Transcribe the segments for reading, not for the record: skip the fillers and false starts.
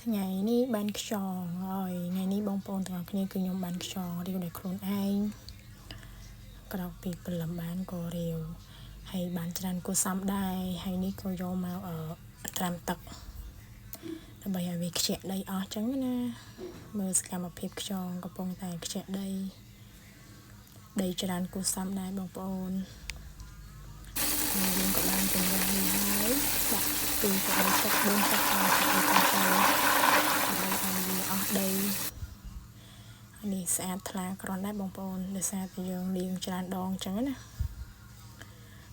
ថ្ងៃនេះបានខ្យងហើយថ្ងៃនេះបងប្អូនទាំងអស់គ្នាគឺខ្ញុំបានខ្យងរាវដោយខ្លួនឯងក្រោកពីព្រលឹមបានក៏រាវហើយបានច្រើនគួរសមដែរហើយនេះក៏យកមកត្រាំទឹកដើម្បីឲ្យវាខ្ជាក់ដីអស់ចឹងណាមើលសកម្មភាពខ្យងកំពុងតែខ្ជាក់ដីច្រើនគួរសមដែរបងប្អូនយើងក៏បានជំរុញនេះហើយដាក់ពីទៅទឹក4ទឹកឲ្យទឹកទៅអស់ដីនេះស្អាតថ្លាគ្រាន់ដែរបងប្អូនដោយសារតែយើងលាងច្រើនដងអញ្ចឹងណា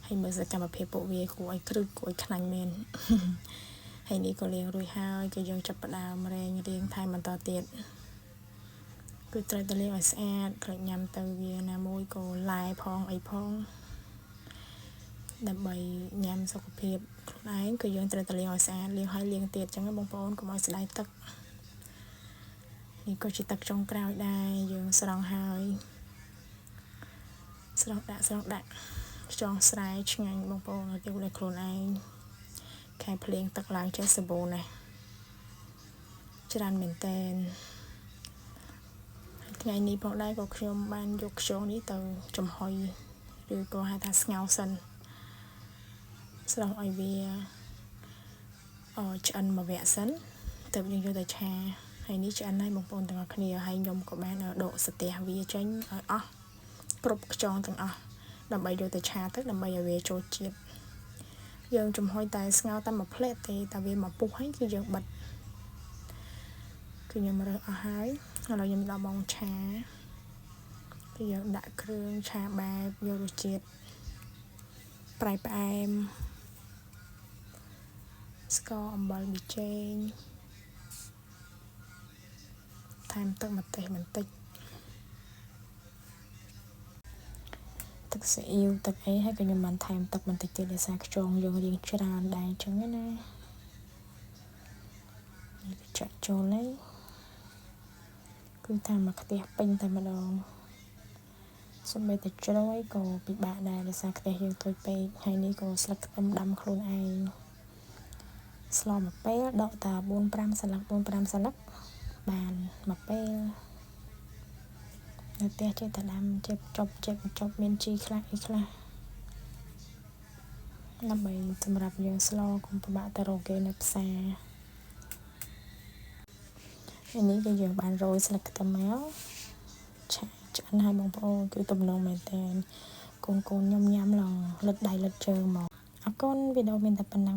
ហើយមើលសកម្មភាពពួកវាគួរឲ្យគ្រឹះគួរឲ្យខ្លាញ់មែនហើយនេះក៏លាងរួចហើយក៏យើងចាប់ផ្ដើមរែងរៀងថែមបន្តទៀតគឺត្រូវតែលាងឲ្យស្អាតខ្លាចញ៉ាំទៅវាណាមួយក៏ឡែផងអីផងដើម្បីញ៉ាំសុខភាពខ្លួនឯងគឺយើងត្រូវតែលាងឲ្យស្អាតលាងហើយលាងទៀតអញ្ចឹងបងប្អូនកុំឲ្យស្ដាយទឹកនេះក៏ជាទឹកចុងក្រោយដែរយើងស្រង់ហើយស្រង់ដាក់ខ្យងស្រែឆ្ងាញ់បងប្អូនឲ្យគេលើខ្លួនឯងខែភ្លៀងទឹកឡើងចេះសម្បូរណាស់ច្រើនមែនតើថ្ងៃនេះផងដែរក៏ខ្ញុំបានយកខ្យងនេះទៅចំហុយឬក៏ហៅថាស្ងោរសិនស្រង់ឲ្យវាឆ្អិនមួយវគ្គសិនទៅយើងយកទៅឆាហើយនេះឆ្អិនហើយបងប្អូនទាំងអស់គ្នាហើយខ្ញុំក៏បានដកស្ទះវាចេញឲ្យអស់គ្រប់ខ្យងទាំងអស់ដើម្បីយកទៅឆាទៅដើម្បីឲ្យវាចូលជាតិយើងចំហុយតែស្ងោរតែមួយផ្លែទេតែវាមកពុះហើយគឺយើងបិទគឺខ្ញុំរើសអស់ហើយឥឡូវខ្ញុំដល់បងឆាគឺយើងដាក់គ្រឿងឆាបែបយករសជាតិប្រៃផ្អែមស្ករអំបិលប៊ីចេងថែមទឹកម្ទេសបន្តិចទឹកស៊ីអ៊ីវទឹកអីហើយក៏ខ្ញុំបានថែមទឹកបន្តិចទៀតដោយសារខ្យងយើងរៀងច្រើនដែរអញ្ចឹងណានេះចាក់ចូលហើយគឺថាមកខ្ទះពេញតែម្ដងសូម្បីតែជ្រោយក៏ពិបាកដែរដោយសារខ្ទះយើងតូចពេកហើយនេះក៏ស្លឹកខ្ទឹមដាំខ្លួនឯងស្លមួយពេលដកតា4-5 សន្លឹកបានមួយពេលនៅផ្ទះចេះតែដាំចេះចប់មានជីខ្លះអីខ្លះដើម្បីសម្រាប់យើងស្លកុំពិបាកទៅរកគេនៅផ្សារហើយនេះគឺយើងបានរោយស្លឹកខ្ទឹមមកឆ្អិនហើយបងប្អូនគឺទំនងមែនតើកូនខ្ញុំញ៉ាំឡើងលឹកដៃលឹកជើងមកអរគុណវីដេអូមានតែប៉ុណ្ណឹង